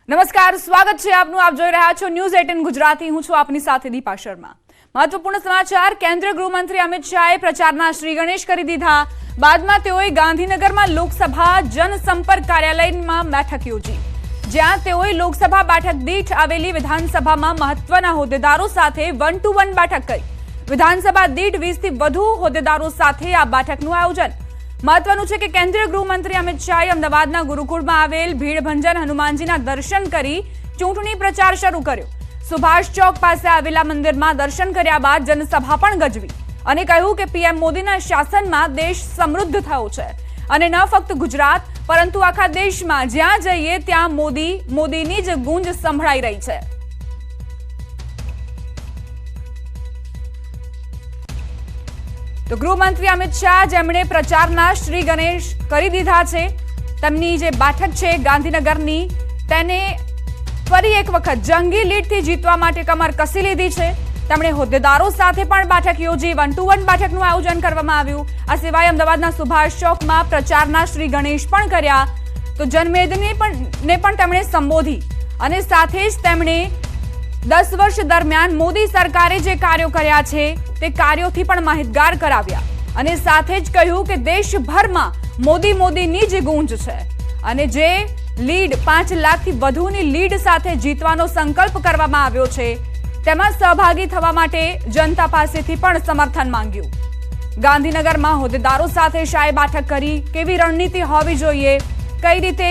નમસ્કાર, સ્વાગત છે આપનું. આપ જોઈ રહ્યા છો ન્યૂઝ 18 ગુજરાતી. હું છું આપની સાથે દીપા શર્મા. મહત્વપૂર્ણ સમાચાર. કેન્દ્રીય ગૃહમંત્રી અમિત શાહે પ્રચારના શ્રી ગણેશ કરી દીધા. બાદમાં તેઓએ ગાંધીનગરમાં લોકસભા જનસંપર્ક કાર્યાલયમાં બેઠક યોજી, જ્યાં તેઓએ લોકસભા બેઠક દીઠ આવેલી વિધાનસભામાં મહત્વના હોદ્દેદારો સાથે 1-to-1 બેઠક કરી. વિધાનસભા દીઠ 20 થી વધુ હોદ્દેદારો સાથે આ બેઠકનું આયોજન. મહત્વનું છે કે કેન્દ્રીય ગૃહમંત્રી અમિત શાહે અમદાવાદના ગુરુકુળમાં આવેલ ભીડભંજન હનુમાનજીના દર્શન કરી ચૂંટણી પ્રચાર શરૂ કર્યો. સુભાષ ચોક પાસે આવેલા મંદિરમાં દર્શન કર્યા બાદ જનસભા પણ ગજવી અને કહ્યું કે પીએમ મોદીના શાસનમાં દેશ સમૃદ્ધ થયો છે અને ન ફક્ત ગુજરાત પરંતુ આખા દેશમાં જ્યાં જઈએ ત્યાં મોદીની જ ગૂંજ સંભળાઈ રહી છે. તો ગૃહમંત્રી અમિત શાહ, જેમણે પ્રચારના શ્રી ગણેશ કરી દીધા છે, તેમની જે બેઠક છે ગાંધીનગરની, તેને ફરી એક વખત જંગી લીડથી જીતવા માટે કમર કસી લીધી છે. તેમણે હોદ્દેદારો સાથે પણ બેઠક યોજી. 1-to-1 બેઠકનું આયોજન કરવામાં આવ્યું. આ સિવાય અમદાવાદના સુભાષ ચોકમાં પ્રચારના શ્રી ગણેશ પણ કર્યા. તો જનમેદની પણ તેમણે સંબોધી અને સાથે જ તેમણે 10 વર્ષ દરમિયાન મોદી સરકારે જે કાર્યો કર્યા છે તે કાર્યોથી પણ માહિતગાર કરાવ્યા અને સાથે જ કહ્યું કે દેશભરમાં મોદીની જ ગૂંજ છે અને જે લીડ 5 લાખથી વધુની લીડ સાથે જીતવાનો સંકલ્પ કરવામાં આવ્યો છે તેમાં સહભાગી થવા માટે જનતા પાસેથી પણ સમર્થન માંગ્યું. ગાંધીનગરમાં હોદ્દેદારો સાથે શાહે બેઠક કરી. કેવી રણનીતિ હોવી જોઈએ, કઈ રીતે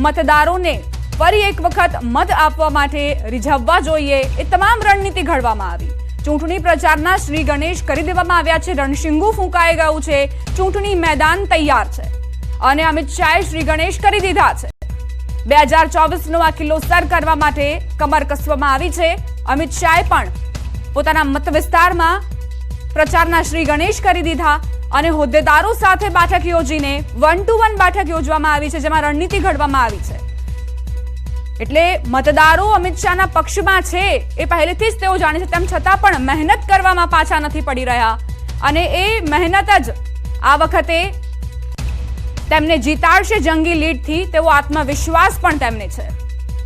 મતદારોને ફરી એક વખત મત આપવા માટે રીઝવવા જોઈએ, એ તમામ રણનીતિ ઘડવામાં આવી. ચૂંટણી પ્રચારના શ્રી ગણેશ કરી દેવામાં આવ્યા છે. રણશીંગુ ફૂંકાઈ ગયું છે. ચૂંટણી મેદાન તૈયાર છે અને અમિત શાહે શ્રી ગણેશ કરી દીધા છે. 2024નો આ કિલ્લો સર કરવા માટે કમર કસવામાં આવી છે. અમિત શાહે પણ પોતાના મત વિસ્તારમાં પ્રચારના શ્રી ગણેશ કરી દીધા અને હોદ્દેદારો સાથે બેઠક યોજીને 1-to-1 બેઠક યોજવામાં આવી છે, જેમાં રણનીતિ ઘડવામાં આવી છે. એટલે મતદારો અમિત શાહના પક્ષમાં છે એ પહેલેથી જ તેઓ જાણે છે. તેમ છતાં પણ મહેનત કરવામાં પાછા નથી પડી રહ્યા અને એ મહેનત જ આ વખતે તેમને જીતાડશે જંગી લીડથી. તેવો આત્મવિશ્વાસ પણ તેમને છે.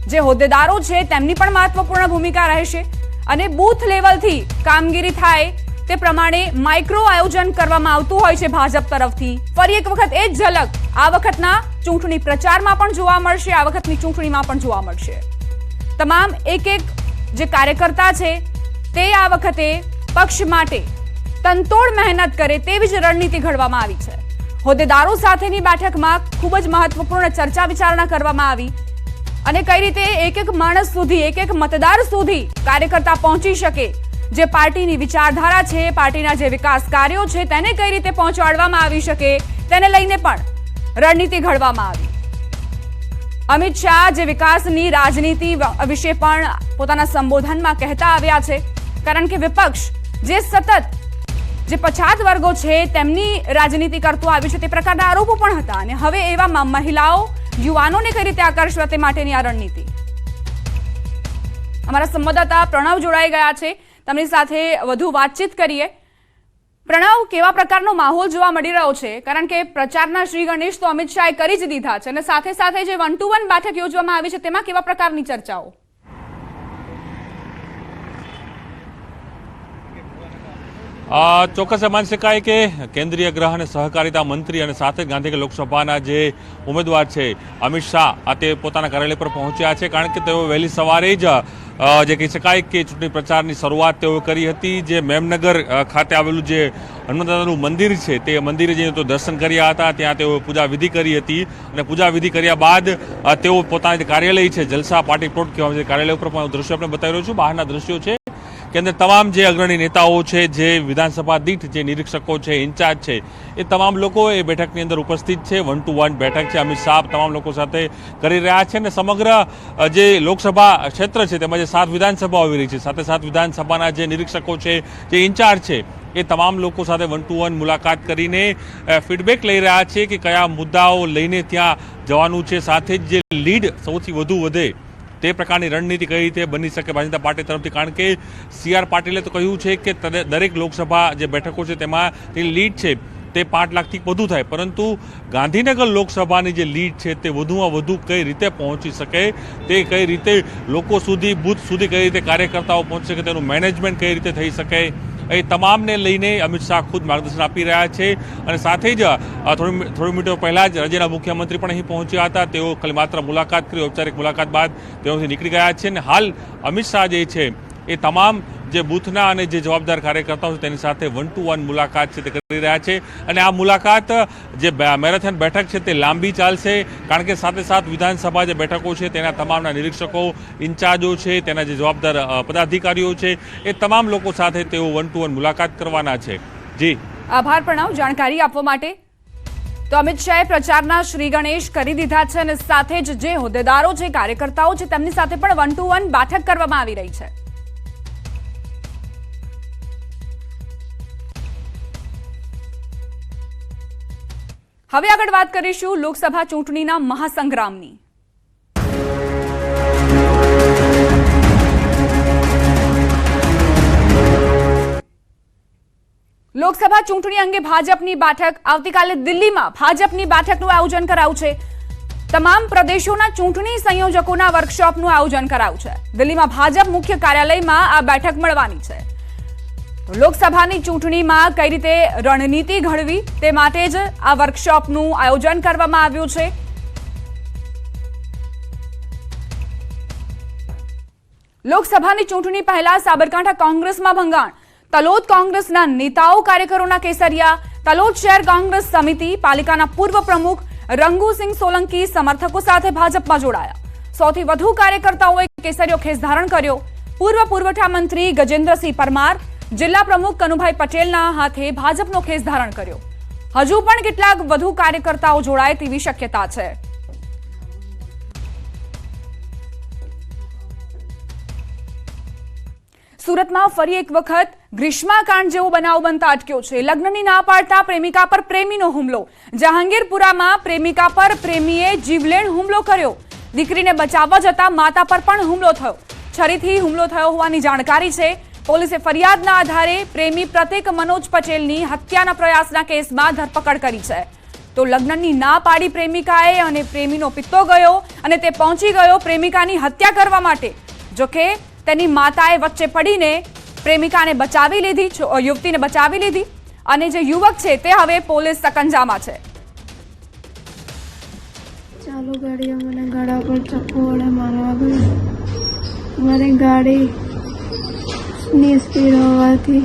જે હોદ્દેદારો છે તેમની પણ મહત્વપૂર્ણ ભૂમિકા રહેશે અને બૂથ લેવલથી કામગીરી થાય તે પ્રમાણે માઇક્રો આયોજન કરવામાં આવતું હોય છે ભાજપ તરફથી. ફરી એક વખત એ જ ઝલક આ વખતના ચૂંટણી પ્રચારમાં પણ જોવા મળશે, આ વખતની ચૂંટણીમાં પણ જોવા મળશે. તમામ એક જે કાર્યકર્તા છે તે આ વખતે પક્ષ માટે તનતોડ મહેનત કરે તેવી જ રણનીતિ ઘડવામાં આવી છે. હોદ્દેદારો સાથેની બેઠકમાં ખૂબ જ મહત્વપૂર્ણ ચર્ચા વિચારણા કરવામાં આવી અને કઈ રીતે એક માણસ સુધી, એક મતદાર સુધી કાર્યકર્તા પહોંચી શકે. જે પાર્ટીની વિચારધારા છે, પાર્ટીના જે વિકાસ કાર્યો છે તેને કઈ રીતે પહોંચાડવામાં આવી શકે તેને લઈને પણ રણનીતિ ઘડવામાં આવી. અમિત શાહ જે વિકાસની રાજનીતિ વિશે પણ પોતાના સંબોધનમાં કહેતા આવ્યા છે, કારણ કે વિપક્ષ જે સતત જે પછાત વર્ગો છે તેમની રાજનીતિ કરતું આવ્યું છે તે પ્રકારના આરોપો પણ હતા અને હવે એવામાં મહિલાઓ, યુવાનોને કઈ રીતે આકર્ષવા તે માટેની આ રણનીતિ. અમારા સંવાદદાતા પ્રણવ જોડાઈ ગયા છે, તેમની સાથે વધુ વાતચીત કરીએ. પ્રણવ, કેવા પ્રકારનો માહોલ જોવા મળી રહ્યો છે? કારણ કે પ્રચારના શ્રી ગણેશ તો અમિત શાહે કરી જ દીધા છે અને સાથે સાથે જે 1-to-1 બેઠક યોજવામાં આવી છે તેમાં કેવા પ્રકારની ચર્ચાઓ? ચોક્કસ માની શકાય કે કેન્દ્રીય ગૃહ અને સહકારિતા મંત્રી અને સાથે ગાંધીનગર લોકસભાના જે ઉમેદવાર છે અમિત શાહ તે પોતાના કાર્યાલય પર પહોંચ્યા છે, કારણ કે તેઓ વહેલી સવારે જ જે કહી શકાય કે ચૂંટણી પ્રચારની શરૂઆત તેઓ કરી હતી. જે મેમનગર ખાતે આવેલું જે હનુમાનદાદાનું મંદિર છે તે મંદિરે જઈને તો દર્શન કર્યા હતા. ત્યાં તેઓ પૂજા વિધિ કરી હતી અને પૂજા વિધિ કર્યા બાદ તેઓ પોતાના જે કાર્યાલય છે જલસા પાર્ટી પ્લોટ કહેવામાં આવે છે કાર્યાલય ઉપર પણ દ્રશ્યો આપણે બતાવી રહ્યો છું. બહારના દ્રશ્યો છે કે અંદર તમામ જે અગ્રણી નેતાઓ છે, જે વિધાનસભા દીઠ જે નિરીક્ષકો છે, ઇન્ચાર્જ છે, એ તમામ લોકો એ બેઠકની અંદર ઉપસ્થિત છે. 1-to-1 બેઠક છે અમિત શાહ તમામ લોકો સાથે કરી રહ્યા છે અને સમગ્ર જે લોકસભા ક્ષેત્ર છે તેમાં જે 7 વિધાનસભાઓ આવી રહી છે, સાથે 7 વિધાનસભાના જે નિરીક્ષકો છે, જે ઇન્ચાર્જ છે, એ તમામ લોકો સાથે 1-to-1 મુલાકાત કરીને ફીડબેક લઈ રહ્યા છે કે કયા મુદ્દાઓ લઈને ત્યાં જવાનું છે. સાથે જ જે લીડ સૌથી વધુ વધે તે પ્રકારની રણનીતિ કઈ રીતે બની શકે ભારતીય જનતા પાર્ટી તરફથી. કારણ કે CR પાટીલે તો કહ્યું છે કે દરેક લોકસભા જે બેઠકો છે તેમાં લીડ છે તે 5 લાખથી વધુ થાય, પરંતુ ગાંધીનગર લોકસભાની જે લીડ છે તે વધુમાં વધુ કઈ રીતે પહોંચી શકે, તે કઈ રીતે લોકો સુધી, બૂથ સુધી કઈ રીતે કાર્યકર્તાઓ પહોંચી શકે, તેનું મેનેજમેન્ટ કઈ રીતે થઈ શકે, એ તમામને લઈને અમિત શાહ ખુદ માર્ગદર્શન આપી રહ્યા છે. અને સાથે જ થોડી મિનિટો પહેલાં જ રાજ્યના મુખ્યમંત્રી પણ અહીં પહોંચ્યા હતા. તેઓ ખાલી માત્ર મુલાકાત કરી, ઔપચારિક મુલાકાત બાદ તેઓથી નીકળી ગયા છે. અને હાલ અમિત શાહ જે છે એ તમામ જે બૂથના અને જે જવાબદાર કાર્યકર્તાઓ છે તેની સાથે 1-to-1 મુલાકાત છે તે કરી રહ્યા છે. અને આ મુલાકાત જે મેરેથોન બેઠક છે તે લાંબી ચાલશે, કારણ કે સાથે સાથ વિધાનસભા જે બેઠકો છે તેના તમામના નિરીક્ષકો, ઇન્ચાર્જો છે, તેના જે જવાબદાર પદાધિકારીઓ છે, એ તમામ લોકો સાથે તેઓ 1-to-1 મુલાકાત કરવાના છે. જી આભાર પ્રણવ જાણકારી આપવા માટે. તો અમિત શાહે પ્રચારના શ્રી ગણેશ કરી દીધા છે અને સાથે જ જે હોદ્દેદારો છે, કાર્યકર્તાઓ છે, તેમની સાથે પણ 1-to-1 બેઠક કરવામાં આવી રહી છે. હવે આગળ વાત કરીશું લોકસભા ચૂંટણીના મહાસંગ્રામની. લોકસભા ચૂંટણી અંગે ભાજપની બેઠક આવતીકાલે દિલ્હીમાં ભાજપની બેઠકનું આયોજન કરાયું છે. તમામ પ્રદેશોના ચૂંટણી સંયોજકોના વર્કશોપનું આયોજન કરાયું છે. દિલ્હીમાં ભાજપ મુખ્ય કાર્યાલયમાં આ બેઠક મળવાની છે. લોકસભાની ચૂંટણીમાં કઈ રીતે રણનીતિ ઘડવી તે માટે જ આ વર્કશોપનું આયોજન કરવામાં આવ્યું છે. લોકસભાની ચૂંટણી પહેલા સાબરકાંઠા કોંગ્રેસમાં ભંગાણ. તલોદ કોંગ્રેસના નેતાઓ કાર્યકરોના કેસરિયા. તલોદ શહેર કોંગ્રેસ સમિતિ પાલિકાના પૂર્વ પ્રમુખ રંગુસિંહ સોલંકી સમર્થકો સાથે ભાજપમાં જોડાયા. સૌથી વધુ કાર્યકર્તાઓએ કેસરીયો ખેસ ધારણ કર્યો. પૂર્વ પુરવઠા મંત્રી ગજેન્દ્રસિંહ પરમાર, જિલ્લા પ્રમુખ કનુભાઈ પટેલના હાથે ભાજપનો ખેસ ધારણ કર્યો. હજુ પણ કેટલાક વધુ કાર્યકર્તાઓ જોડાય તેવી શક્યતા છે. સુરતમાં ફરી એક વખત ગ્રીષ્માકાંડ જેવો બનાવ બનતા અટક્યો છે. લગ્નની ના પાડતા પ્રેમિકા પર પ્રેમીનો હુમલો. જહાંગીરપુરામાં પ્રેમિકા પર પ્રેમીએ જીવલેણ હુમલો કર્યો. દીકરીને બચાવવા જતા માતા પર પણ હુમલો થયો. છરીથી હુમલો થયો હોવાની જાણકારી છે. પોલીસે ફરિયાદના આધારે પ્રેમી પ્રતીક મનોજ પટેલની હત્યાના પ્રયાસના કેસમાં ધરપકડ કરી છે. તો લગ્નની ના પાડી પ્રેમિકાએ અને પ્રેમીનો પિત્તો ગયો અને તે પહોંચી ગયો પ્રેમિકાની હત્યા કરવા માટે. જોકે તેની માતાએ વચ્ચે પડીને પ્રેમિકાને બચાવી લીધી, યુવતીને બચાવી લીધી અને જે યુવક છે તે હવે પોલીસ સકંજામાં છે. ચાલુ ગાડીએ મને ગાડા પર ચપ્પુ વડે મારવા ગયો. મારી ગાડી ની સ્પીડ હોવાથી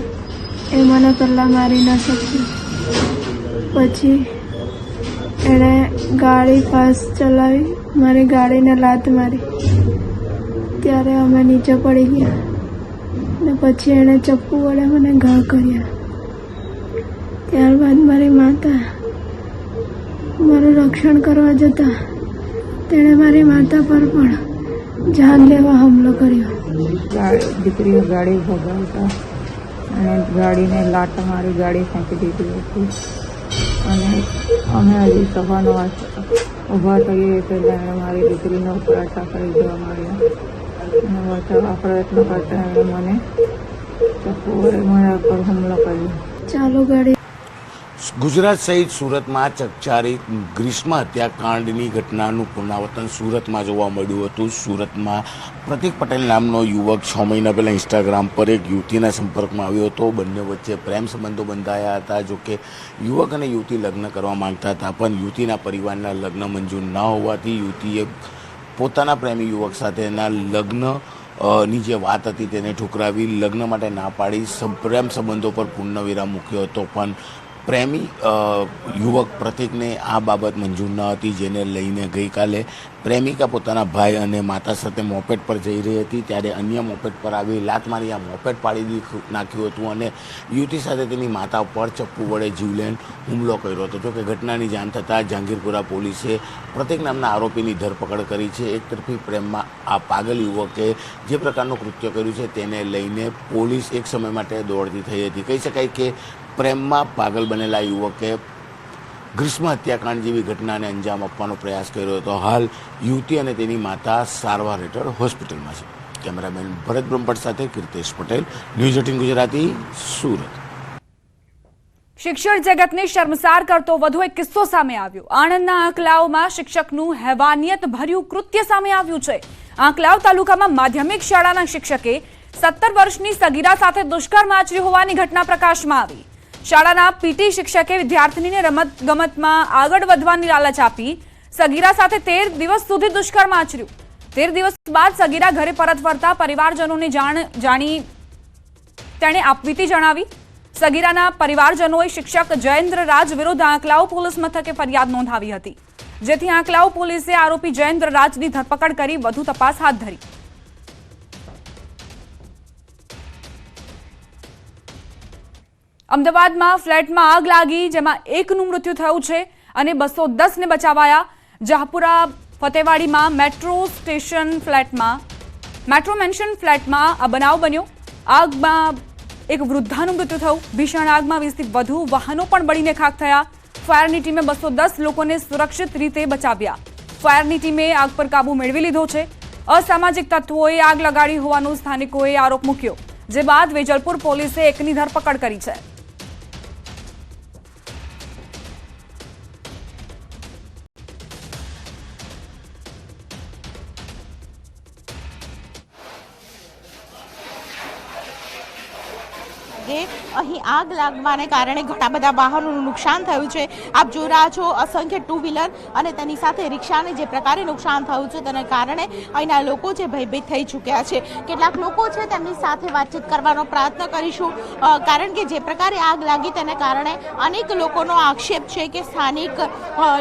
એ મને પહેલાં મારી ન શકી. પછી એણે ગાડી ફાસ્ટ ચલાવી, મારી ગાડીને લાત મારી. ત્યારે અમે નીચે પડી ગયા ને પછી એણે ચપ્પુ વડે મને ઘા કર્યા. ત્યારબાદ મારી માતા મારું રક્ષણ કરવા જતા તેણે મારી માતા પર પણ જાન લેવા હુમલો કર્યો. દીકરીઓ ગાડી ભગાવતા અને ગાડીને લાટ મારી ગાડી ફેંકી દીધી હતી. અને અમે હજી સભાનો ઊભા થઈએ પહેલાં એણે મારી દીકરીનો પરાઠા કરી દેવા માંડ્યા અને બચાવવા પ્રયત્ન કરતા એણે મને ચપ્પુ વડે મારા પર હુમલો કર્યો. ચાલુ ગાડી. ગુજરાત સહિત સુરતમાં ચકચારી ગ્રીષ્મ હત્યાકાંડની ઘટનાનું પુનરાવર્તન સુરતમાં જોવા મળ્યું હતું. સુરતમાં પ્રતીક પટેલ નામનો યુવક 6 મહિના પહેલાં ઇન્સ્ટાગ્રામ પર એક યુવતીના સંપર્કમાં આવ્યો હતો. બંને વચ્ચે પ્રેમ સંબંધો બંધાયા હતા. જોકે યુવક અને યુવતી લગ્ન કરવા માંગતા હતા, પણ યુવતીના પરિવારના લગ્ન મંજૂર ન હોવાથી યુવતીએ પોતાના પ્રેમી યુવક સાથેના લગ્ન ની જે વાત હતી તેને ઠુકરાવી લગ્ન માટે ના પાડી પ્રેમ સંબંધો પર પૂર્ણવિરામ મૂક્યો હતો. પણ પ્રેમી યુવક પ્રતીકને આ બાબત મંજૂર ન હતી, જેને લઈને ગઈકાલે પ્રેમિકા પોતાના ભાઈ અને માતા સાથે મોપેડ પર જઈ રહી હતી ત્યારે અન્ય મોપેડ પર આવી લાત મારી આ મોપેડ પાડી નાખ્યું હતું અને યુવતી સાથે તેની માતા પર ચપ્પુ વડે જીવલેણ હુમલો કર્યો હતો. જોકે ઘટનાની જાણ થતાં જહાંગીરપુરા પોલીસે પ્રતીક નામના આરોપીની ધરપકડ કરી છે. એક તરફી પ્રેમમાં આ પાગલ યુવકે જે પ્રકારનું કૃત્ય કર્યું છે તેને લઈને પોલીસ એક સમય માટે દોડતી થઈ હતી. કહી શકાય કે પ્રેમમાં પાગલ બનેલા યુવકે ગ્રીષ્મ હત્યાકાંડ જેવી ઘટનાને અંજામ આપવાનો પ્રયાસ કર્યો હતો. હાલ યુવતી અને તેની માતા સારવાર હેઠળ હોસ્પિટલમાં છે. કેમેરામેન ભરત બ્રહ્મભટ્ટ સાથે કીર્તેશ પટેલ, ન્યૂઝ 18 ગુજરાતી, સુરત. શિક્ષણ જગતને શર્મસાર કરતો વધુ એક કિસ્સો સામે આવ્યો। આણંદના આંકલાવમાં શિક્ષકનું હેવાનિયત ભર્યું કૃત્ય સામે આવ્યું છે। આંકલાવ તાલુકામાં માધ્યમિક શાળાના શિક્ષકે 17 વર્ષની સગીરા સાથે દુષ્કર્મ આચર્યું હોવાની ઘટના પ્રકાશમાં આવી। શાળાના પીટી શિક્ષકે વિદ્યાર્થીનીને રમતગમતમાં આગળ વધવાની લાલચ આપી સગીરા સાથે 13 દિવસ સુધી દુષ્કર્મ આચર્યું। 13 દિવસ બાદ સગીરા ઘરે પરત ફરતા પરિવારજનોને જાણી તેણે આપવીતી જણાવી। સગીરાના પરિવારજનોએ શિક્ષક જયેન્દ્ર રાજ વિરુદ્ધ આંકલાવ પોલીસ મથકે ફરિયાદ નોંધાવી હતી, જેથી આંકલાવ પોલીસે આરોપી જયેન્દ્ર રાજની ધરપકડ કરી વધુ તપાસ હાથ ધરી। અમદાવાદમાં ફ્લેટમાં આગ લાગી, જેમાં એકનું મૃત્યુ થયું છે અને 210 ને બચાવાયા। જહાપુરા ફતેવાડીમાં મેટ્રો મેન્શન ફ્લેટમાં આ બનાવ બન્યો। આગમાં એક વૃદ્ધાનું મૃત્યુ થયું। ભીષણ આગમાં 20થી વધુ વાહનો પણ બળીને ખાખ થયા। ફાયરની ટીમે 210 લોકોને સુરક્ષિત રીતે બચાવ્યા। ફાયરની ટીમે આગ પર કાબુ મેળવી લીધો છે। અસામાજિક તત્વોએ આગ લગાડી હોવાનો સ્થાનિકોએ આરોપ મૂક્યો, જે બાદ વેજલપુર પોલીસે એકની ધરપકડ કરી છે। અહીં આગ લાગવાને કારણે ઘણા બધા વાહનોનું નુકસાન થયું છે। આપ જોઈ રહ્યા છો અસંખ્ય ટુ વ્હીલર અને તેની સાથે રિક્ષાને જે પ્રકારે નુકસાન થયું છે તેને કારણે અહીંના લોકો છે ભયભીત થઈ ચૂક્યા છે। કેટલાક લોકો છે તેમની સાથે વાતચીત કરવાનો પ્રયત્ન કરીશું, કારણ કે જે પ્રકારે આગ લાગી તેને કારણે અનેક લોકોનો આક્ષેપ છે કે સ્થાનિક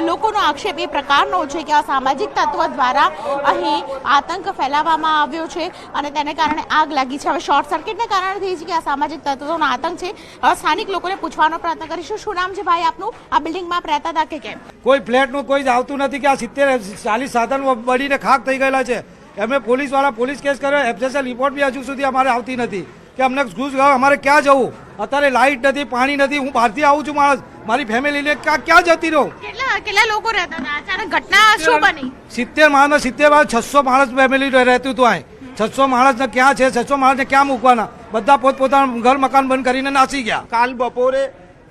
લોકોનો આક્ષેપ એ પ્રકારનો છે કે અસામાજિક તત્વ દ્વારા અહીં આતંક ફેલાવવામાં આવ્યો છે અને તેને કારણે આગ લાગી છે। હવે શોર્ટ સર્કિટને કારણે થઈ છે કે અસામાજિક તત્વોનો આતંક છે। સ્થાનિક લોકોને પૂછવાનો પ્રયત્ન કરીશું। શું નામ છે ભાઈ આપનું? આ બિલ્ડિંગમાં રહેતા હતા કે કેમ? કોઈ ફ્લેટનું કોઈ જ આવતું નથી કે આ 70-40 સાધન બળીને ખાક થઈ ગયેલા છે। અમે પોલીસવાળા પોલીસ કેસ કર્યો, એફએસએલ રિપોર્ટ બી હજુ સુધી અમારે આવતી નથી કે અમને ઘૂસ અમારે ક્યાં જવું? અત્યારે લાઇટ નથી, પાણી નથી। હું બહારથી આવું છું માણસ, મારી ફેમિલીને ક્યાં જતી રહું? કેટલા લોકો રહેતા હતા? અચાનક ઘટના શું બની? 70 માણસ 600 માણસ ફેમિલી રહેતું હતું। અહીં 600 માણસને ક્યાં છે? 600 માણસને ક્યાં મૂકવાના? બધા પોતપોતાના ઘર મકાન બંધ કરીને નાસી ગયા। કાલ બપોરે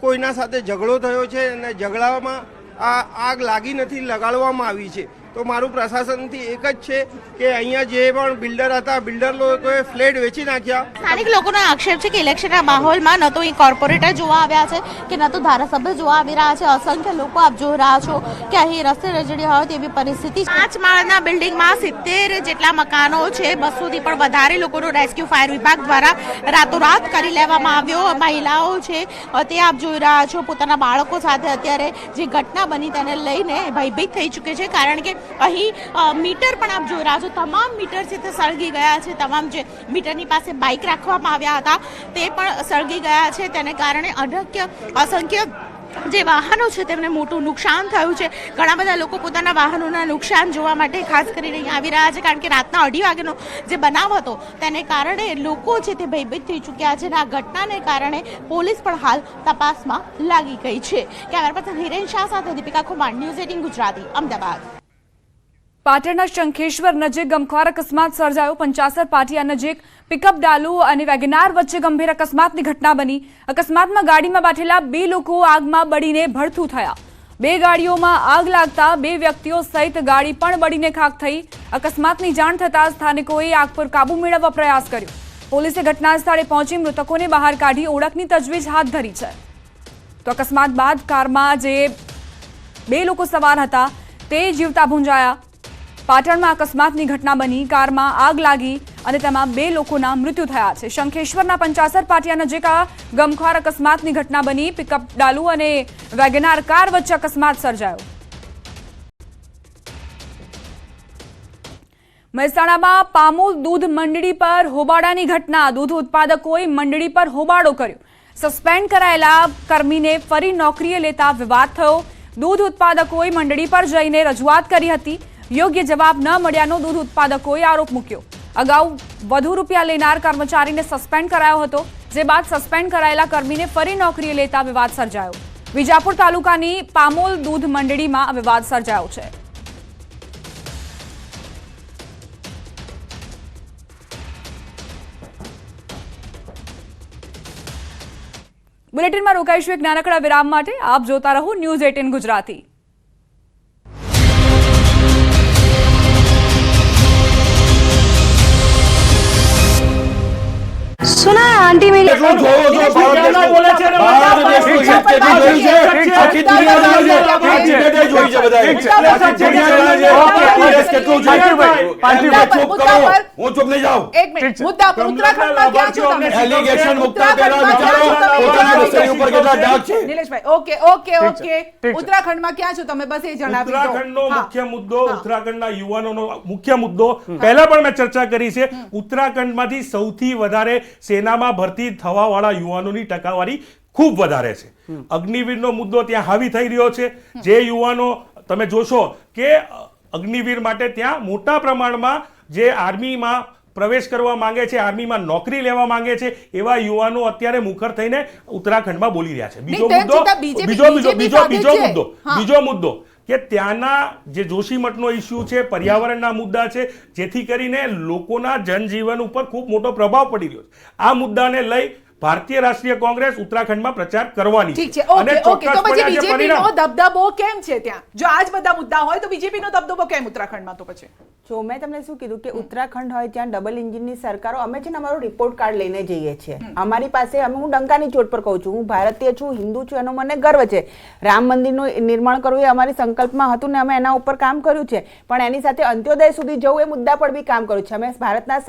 કોઈના સાથે ઝઘડો થયો છે અને ઝઘડામાં આ આગ લાગી નથી, લગાડવામાં આવી છે। તો મારું પ્રશાસનથી એક જ છે કે અહીંયા જે પણ બિલ્ડર હતા, બિલ્ડર લોકોએ ફ્લેટ વેચી નાખ્યા। સ્થાનિક લોકોનો આક્ષેપ છે કે ઇલેક્શનના માહોલમાં ન તો અહીં કોર્પોરેટર જોવા આવ્યા છે કે ન તો ધારાસભ્ય જોવા આવી રહ્યા છે। અસંખ્ય લોકો આપ જોઈ રહ્યા છો કે અહીં રસ્તે રજડી હોય તેવી પરિસ્થિતિ। 5 માળના બિલ્ડિંગમાં 70 જેટલા મકાનો છે, 200થી પણ વધારે લોકોનો રેસ્ક્યુ ફાયર વિભાગ દ્વારા રાતોરાત કરી લેવામાં આવ્યો। મહિલાઓ છે તે આપ જોઈ રહ્યા છો પોતાના બાળકો સાથે અત્યારે જે ઘટના બની તેને લઈને ભયભીત થઈ ચૂકે છે, કારણ કે અહીં મીટર પણ આપ જોઈ રહ્યા છો, તમામ મીટર છે તે સળગી ગયા છે। તમામ જે મીટરની પાસે બાઇક રાખવામાં આવ્યા હતા તે પણ સળગી ગયા છે। તેને કારણે અસંખ્ય જે વાહનો છે તેમને મોટું નુકસાન થયું છે। ઘણા બધા લોકો પોતાના વાહનોના નુકસાન જોવા માટે ખાસ કરીને અહીં આવી રહ્યા છે, કારણ કે રાતના 2:30 વાગ્યાનો જે બનાવ હતો તેને કારણે લોકો છે તે ભયભીત થઈ ચૂક્યા છે અને આ ઘટનાને કારણે પોલીસ પણ હાલ તપાસમાં લાગી ગઈ છે। કેમેરા પર્સન હિરેન શાહ સાથે દીપિકા કુમાર, ન્યૂઝ 18 ગુજરાતી, અમદાવાદ। પાટણના શંખેશ્વર નજીક ગમખ્વાર અકસ્માત સર્જાયો। 55 પાટિયા નજીક પિકઅપ ડાલુ અને વેગનાર વચ્ચે ગંભીર અકસ્માતની ઘટના બની। અકસ્માતમાં ગાડીમાં બેઠેલા 2 લોકો આગમાં બળીને ભડથું થયા। 2 ગાડીઓમાં આગ લાગતા 2 વ્યક્તિઓ સહિત ગાડી પણ બળીને ખાખ થઈ। અકસ્માતની જાણ થતાં સ્થાનિકોએ આગ પર કાબુ મેળવવા પ્રયાસ કર્યો। પોલીસે ઘટના સ્થળે પહોંચી મૃતકોને બહાર કાઢી ઓળખની તજવીજ હાથ ધરી છે। તો અકસ્માત બાદ કારમાં જે 2 લોકો સવાર હતા તે જીવતા ભૂંજાયા। પાટણમાં અકસ્માતની ઘટના બની, કારમાં આગ લાગી અને તેમાં 2 લોકોના મૃત્યુ થયા છે। શંખેશ્વરના 55 પાટિયા નજીક આ ગમખ્વાર અકસ્માતની ઘટના બની। પિકઅપ ડાલુ અને વેગનાર કાર વચ્ચે અકસ્માત સર્જાયો। મહેસાણામાં પામોલ દૂધ મંડળી પર હોબાળાની ઘટના। દૂધ ઉત્પાદકોએ મંડળી પર હોબાળો કર્યો। સસ્પેન્ડ કરાયેલા કર્મીને ફરી નોકરીએ લેતા વિવાદ થયો। દૂધ ઉત્પાદકોએ મંડળી પર જઈને રજૂઆત કરી હતી। યોગ્ય જવાબ ન મળ્યાનો દૂધ ઉત્પાદકોએ આરોપ મૂક્યો। અગાઉ વધુ રૂપિયા લેનાર કર્મચારીને સસ્પેન્ડ કરાયો હતો, જે બાદ સસ્પેન્ડ કરાયેલા કર્મીને ફરી નોકરીએ લેતા વિવાદ સર્જાયો। વિજાપુર તાલુકાની પામોલ દૂધ મંડળીમાં વિવાદ સર્જાયો છે। બુલેટિનમાં રોકાઈશું એક નાનકડા વિરામ માટે. આપ જોતા રહો ન્યૂઝ 18 ગુજરાતી. सुना है आंटी मेरी હું ચૂપ નહીં જાઉં. એક મિનિટ મુદ્દા પર ઉત્તરાખંડમાં ક્યાં છો તમે? એલિગેશન મુકતા પહેલા વિચારો પોતાના વિષય ઉપર કેટલા ડાઘ છે. નિલેશભાઈ ઓકે ઉત્તરાખંડમાં ક્યાં છો તમે? બસ એ જણાવી દો. ઉત્તરાખંડનો મુખ્ય મુદ્દો, ઉત્તરાખંડના યુવાનોનો મુખ્ય મુદ્દો પહેલા પણ મેં ચર્ચા કરી છે. ઉત્તરાખંડમાંથી સૌથી વધારે સેનામાં ભરતી થવા વાળા યુવાનોની ટકાવારી ખૂબ વધારે છે. અગ્નિવીરનો મુદ્દો ત્યાં હાવી થઈ રહ્યો છે. જે યુવાનો તમે જોશો કે અગ્નિવીર માટે ત્યાં મોટા પ્રમાણમાં જે આર્મીમાં પ્રવેશ કરવા માંગે છે, આર્મીમાં નોકરી લેવા માંગે છે, એવા યુવાનો અત્યારે મુખર થઈને ઉત્તરાખંડમાં બોલી રહ્યા છે. બીજો મુદ્દો કે ત્યાંના જે જોશીમઠનો ઇસ્યુ છે, પર્યાવરણના મુદ્દા છે, જેથી કરીને લોકોના જનજીવન ઉપર ખૂબ મોટો પ્રભાવ પડી રહ્યો છે. આ મુદ્દાને લઈ ભારતીય રાષ્ટ્રીય કોંગ્રેસ ઉત્તરાખંડમાં પ્રચાર કરવાની ઠીક છે. ઓકે તો પછી બીજેપીનો દબદબો કેમ છે ત્યાં? જો આ જ બધા મુદ્દા હોય તો બીજેપીનો દબદબો કેમ ઉત્તરાખંડમાં? તો પછી જો મેં તમને શું કીધું કે ઉત્તરાખંડ હોય ત્યાં ડબલ એન્જિનની સરકારો, અમે છે ને અમારો રિપોર્ટ કાર્ડ લઈને જઈએ છીએ. અમારી પાસે હું ડંકાની ચોટ પર કહું છું, હું ભારતીય છું, હિન્દુ છું, એનો મને ગર્વ છે. રામ મંદિરનું નિર્માણ કરવું એ અમારી સંકલ્પમાં હતું ને અમે એના ઉપર કામ કર્યું છે. પણ એની સાથે અંત્યોદય સુધી જવું એ મુદ્દા પર બી કામ કર્યું છે. અમે ભારતના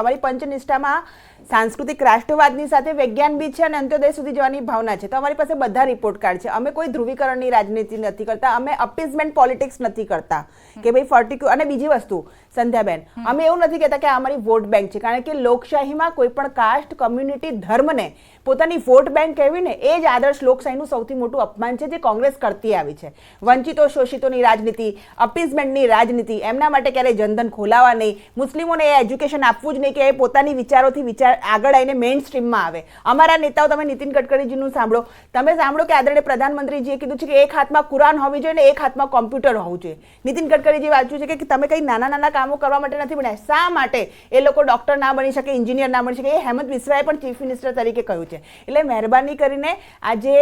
અમારી પંચનિષ્ઠામાં સાંસ્કૃતિક રાષ્ટ્રવાદની સાથે વિજ્ઞાન બી છે અને અંત્યોદય સુધી જવાની ભાવના છે. તો અમારી પાસે બધા રિપોર્ટ કાર્ડ છે. અમે કોઈ ધ્રુવીકરણની રાજનીતિ નથી કરતા, અમે અપીઝમેન્ટ પોલિટિક્સ નથી કરતા કે ભાઈ ફર્ટિક્યુલર. અને બીજી વસ્તુ સંધ્યાબેન, અમે એવું નથી કહેતા કે આ અમારી વોટ બેંક છે, કારણ કે લોકશાહીમાં કોઈ પણ કાસ્ટ, કમ્યુનિટી, ધર્મને પોતાની વોટ બેંક કહેવીને એ જ આદર્શ લોકશાહીનું સૌથી મોટું અપમાન છે જે કોંગ્રેસ કરતી આવી છે. વંચિતો શોષિતોની રાજનીતિ, અપીઝમેન્ટની રાજનીતિ, એમના માટે ક્યારેય જનધન ખોલાવા નહીં, મુસ્લિમોને એ એજ્યુકેશન આપવું જ નહીં કે એ પોતાની વિચારોથી આગળ આવીને મેઇન સ્ટ્રીમમાં આવે. અમારા નેતાઓ, તમે નીતિન ગડકરીજીનું સાંભળો, તમે સાંભળો કે આદરણીય પ્રધાનમંત્રીજીએ કીધું છે કે એક હાથમાં કુરાન હોવી જોઈએ ને એક હાથમાં કોમ્પ્યુટર હોવું જોઈએ. નીતિન ગડકરીજી વાંચ્યું છે કે તમે કઈ નાના નાના કામો કરવા માટે નથી બનાવ્યા. શા માટે એ લોકો ડોક્ટર ના બની શકે, એન્જિનિયર ના બની શકે? એ હેમંત બિસ્વાએ પણ ચીફ મિનિસ્ટર તરીકે કહ્યું છે. એટલે મહેરબાની કરીને આ જે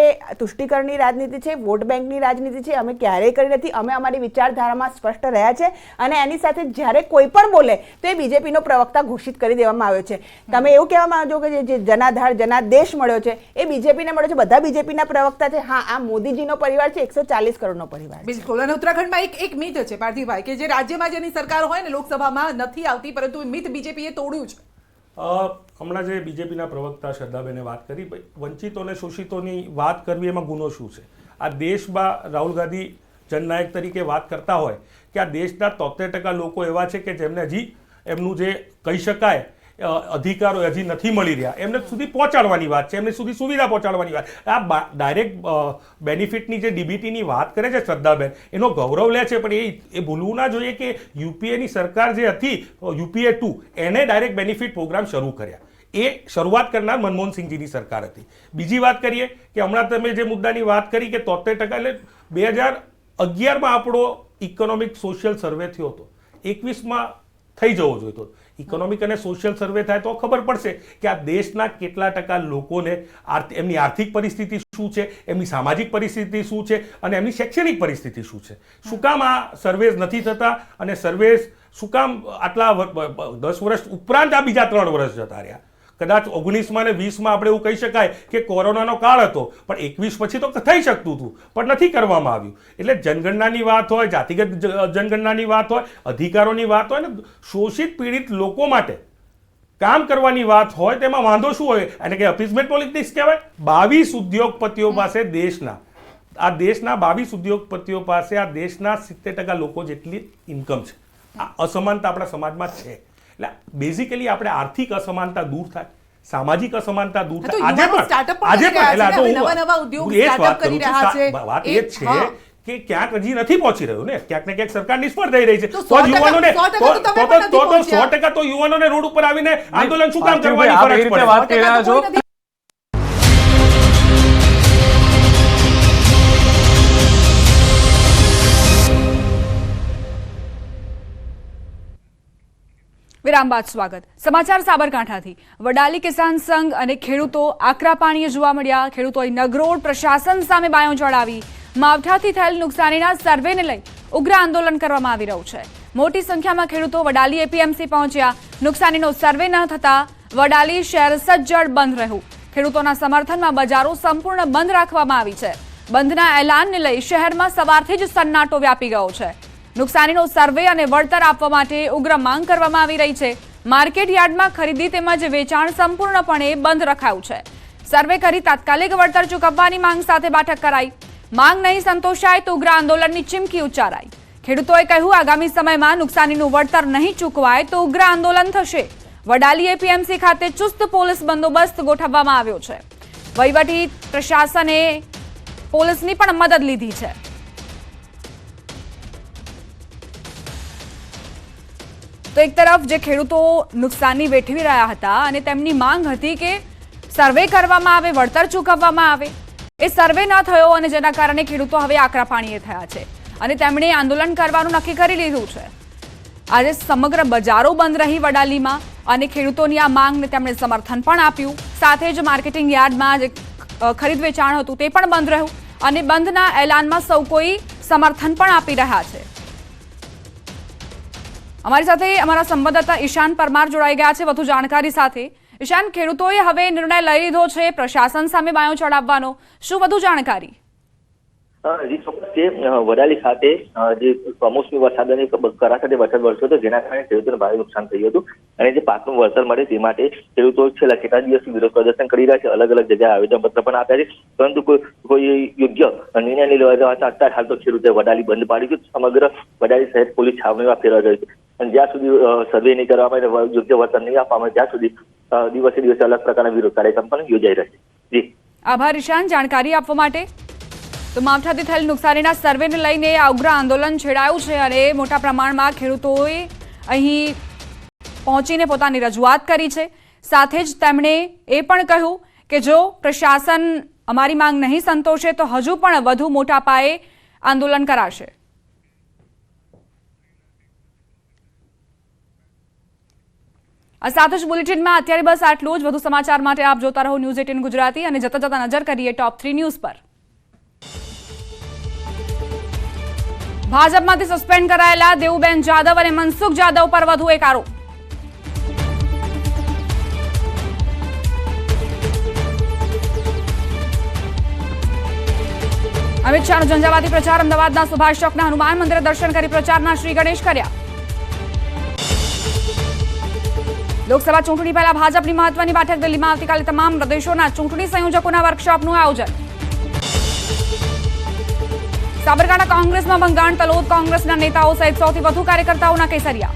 તુષ્ટિકરણની રાજનીતિ છે, વોટ બેંકની રાજનીતિ છે, અમે ક્યારેય કરી નથી. અમે અમારી વિચારધારામાં સ્પષ્ટ રહ્યા છે અને એની સાથે જ્યારે કોઈ પણ બોલે તો એ બીજેપીનો પ્રવક્તા ઘોષિત કરી દેવામાં આવ્યો છે. તમે એવું કહેવા માંગો કે જે જનાધાર જનાદેશ મળ્યો છે એ બીજેપીને મળ્યો છે, બધા બીજેપીના પ્રવક્તા છે. હા, આ મોદીજીનો પરિવાર છે, 140 કરોડનો પરિવાર. બિલકુલ. અને ઉત્તરાખંડમાં એક મિથ છે પાર્થિવભાઈ કે જે રાજ્યમાં જેની સરકાર હોય ને લોકસભામાં નથી આવતી, પરંતુ મિથ બીજેપીએ તોડ્યું છે. હમણાં જે બીજેપીના પ્રવક્તા શ્રદ્ધાબેને વાત કરી, વંચિતો અને શોષિતોની વાત કરવી એમાં ગુનો શું છે? આ દેશમાં રાહુલ ગાંધી જનનાયક તરીકે વાત કરતા હોય કે આ દેશના 73% લોકો એવા છે કે જેમને હજી એમનું જે કહી શકાય અધિકારો હજી નથી મળી રહ્યા, એમને સુધી પહોંચાડવાની વાત છે, એમને સુધી સુવિધા પહોંચાડવાની વાત. આ ડાયરેક્ટ બેનિફિટની જે ડીબીટીની વાત કરે છે શ્રદ્ધાબેન, એનો ગૌરવ લે છે, પણ એ ભૂલવું ના જોઈએ કે યુપીએની સરકાર જે હતી, UPA 2, એને ડાયરેક્ટ બેનિફિટ પ્રોગ્રામ શરૂ કર્યા. એ શરૂઆત કરનાર મનમોહન સિંહજીની સરકાર હતી. બીજી વાત કરીએ કે હમણાં તમે જે મુદ્દાની વાત કરી કે 73%, એટલે 2011માં આપણો ઇકોનોમિક સોશિયલ સર્વે થયો હતો, 21માં થઈ જવો જોઈતો. ઇકોનોમિક અને સોશિયલ સર્વે થાય તો ખબર પડશે કે આ દેશના કેટલા ટકા લોકોને એમની આર્થિક પરિસ્થિતિ શું છે, એમની સામાજિક પરિસ્થિતિ શું છે અને એમની શૈક્ષણિક પરિસ્થિતિ શું છે. શું કામ આ સર્વેસ નથી થતા અને સર્વેસ શું કામ આટલા 10 વર્ષ ઉપરાંત આ બીજા 3 વર્ષ જતા રહ્યા? કદાચ 19માં અને 20માં આપણે એવું કહી શકાય કે કોરોનાનો કાળ હતો, પણ 21 પછી તો થઈ શકતું હતું, પણ નથી કરવામાં આવ્યું. એટલે જનગણનાની વાત હોય, જાતિગત જનગણનાની વાત હોય, અધિકારોની વાત હોય ને શોષિત પીડિત લોકો માટે કામ કરવાની વાત હોય, તેમાં વાંધો શું હોય? એને કે અપીઝમેન્ટ પોલિટિક્સ કહેવાય. 22 ઉદ્યોગપતિઓ પાસે દેશના 22 ઉદ્યોગપતિઓ પાસે આ દેશના 70% લોકો જેટલી ઇન્કમ છે. આ અસમાનતા આપણા સમાજમાં છે. એટલે બેઝિકલી આપણે આર્થિક અસમાનતા દૂર થાય, સામાજિક અસમાનતા દૂર થાય. વાત એ છે કે ક્યાંક હજી નથી પહોંચી રહ્યું ને, ક્યાંક ને ક્યાંક સરકાર નિષ્ફળ થઈ રહી છે. તો યુવાનોને 100% તો યુવાનોને રોડ ઉપર આવીને આંદોલન શું કામ કરવાની ફરજ પડે? વાત કરી રહ્યા છો. વિરામ બાદ સ્વાગત. સમાચાર સાબરકાંઠાથી. વડાલી કિસાન સંઘ અને ખેડૂતો આકરા પાણીએ જોવા મળ્યા. ખેડૂતોએ નગરોડ પ્રશાસન સામે બાયો ચડાવી. માવઠાથી થયેલ નુકસાનીના સર્વેને લઈ ઉગ્ર આંદોલન કરવામાં આવી રહ્યું છે. મોટી સંખ્યામાં ખેડૂતો વડાલી એપીએમસી પહોંચ્યા. નુકસાનીનો સર્વે ન થતા વડાલી શહેર સજ્જડ બંધ રહ્યું. ખેડૂતોના સમર્થનમાં બજારો સંપૂર્ણ બંધ રાખવામાં આવી છે. બંધના એલાનને લઈ શહેરમાં સવારથી જ સન્નાટો વ્યાપી ગયો છે. નુકસાનીનો સર્વે અને વળતર આપવા માટે ઉગ્ર માંગ કરવામાં આવી રહી છે. માર્કેટ યાર્ડમાં ખરીદી તેમજ વેચાણ સંપૂર્ણપણે બંધ રખાયું છે. સર્વે કરી તાત્કાલિક વળતર ચૂકવવાની માંગ સાથે બેઠક કરાઈ. માંગ નહીં સંતોષાય તો ઉગ્ર આંદોલનની ચીમકી ઉચ્ચારાઈ. ખેડૂતોએ કહ્યું, આગામી સમયમાં નુકસાનીનું વળતર નહીં ચૂકવાય તો ઉગ્ર આંદોલન થશે. વડાલી એપીએમસી ખાતે ચુસ્ત પોલીસ બંદોબસ્ત ગોઠવવામાં આવ્યો છે. વહીવટી પ્રશાસને પોલીસની પણ મદદ લીધી છે. તો એક તરફ જે ખેડૂતો નુકસાની વેઠવી રહ્યા હતા અને તેમની માંગ હતી કે સર્વે કરવામાં આવે, વળતર ચૂકવવામાં આવે, એ સર્વે ન થયો અને જેના કારણે ખેડૂતો હવે આકરા પાણીએ થયા છે અને તેમણે આંદોલન કરવાનું નક્કી કરી લીધું છે. આજે સમગ્ર બજારો બંધ રહી વડાલીમાં અને ખેડૂતોની આ માંગને તેમણે સમર્થન પણ આપ્યું. સાથે જ માર્કેટિંગ યાર્ડમાં જે ખરીદ વેચાણ હતું તે પણ બંધ રહ્યું અને બંધના એલાનમાં સૌ કોઈ સમર્થન પણ આપી રહ્યા છે. અમારી સાથે અમારા સંવાદદાતા ઈશાન પરમાર જોડાઈ ગયા છે વધુ જાણકારી સાથે. ઈશાન, ખેડૂતોએ હવે નિર્ણય લઈ લીધો છે પ્રશાસન સામે બાયો ચડાવવાનો, શું વધુ જાણકારી? વડાલી ખાતે જે કમોસમી વરસાદ અને કરા સાથે વરસાદ વરસ્યો હતો જેના કારણે ખેડૂતોને ભારે નુકસાન થયું હતું અને જે પાકનું વળતર મળે તે માટે ખેડૂતો છેલ્લા કેટલા દિવસથી વિરોધ પ્રદર્શન કરી રહ્યા છે. અલગ અલગ જગ્યાએ આવેદનપત્ર પણ આપ્યા છે, પરંતુ કોઈ યોગ્ય નિર્ણય નહીં લેવા હતા. અત્યારે હાલ તો ખેડૂતોએ વડાલી બંધ પાડી છે. સમગ્ર વડાલી શહેર પોલીસ છાવણીમાં ફેરવાઈ ગઈ છે અને જ્યાં સુધી સર્વે નહીં કરવામાં આવે, યોગ્ય વળતર નહીં આપવામાં ત્યાં સુધી દિવસે દિવસે અલગ પ્રકારના વિરોધ કાર્યક્રમ પણ યોજાઈ રહેશે. જી આભાર ઈશાન જાણકારી આપવા માટે. તો માવઠાથી થયેલ નુકસાનીના સર્વેને લઈને આ ઉગ્ર આંદોલન છેડાયું છે અને મોટા પ્રમાણમાં ખેડૂતોએ અહીં પહોંચીને પોતાની રજૂઆત કરી છે. સાથે જ તેમણે એ પણ કહ્યું કે જો પ્રશાસન અમારી માંગ નહીં સંતોષે તો હજુ પણ વધુ મોટા પાયે આંદોલન કરાશે. આ સાથે જ બુલેટિનમાં અત્યારે બસ આટલું જ. વધુ સમાચાર માટે આપ જોતા રહો ન્યૂઝ 18 ગુજરાતી અને જતા જતા નજર કરીએ ટોપ 3 ન્યૂઝ પર. ભાજપમાંથી સસ્પેન્ડ કરાયેલા દેવુબેન જાદવ અને મનસુખ જાદવ પર વધુ એક આરોપ. અમિત શાહનો ઝંઝાવાતી પ્રચાર. અમદાવાદના સુભાષ ચોકના હનુમાન મંદિરે દર્શન કરી પ્રચારના શ્રી ગણેશ કર્યા. લોકસભા ચૂંટણી પહેલા ભાજપની મહત્વની બેઠક દિલ્હીમાં. આવતીકાલે તમામ પ્રદેશોના ચૂંટણી સંયોજકોના વર્કશોપનું આયોજન. સાબરકાંઠા કોંગ્રેસમાં ભંગાણ. તલોદ કોંગ્રેસના નેતાઓ સહિત 100થી વધુ કાર્યકર્તાઓના કેસરિયા.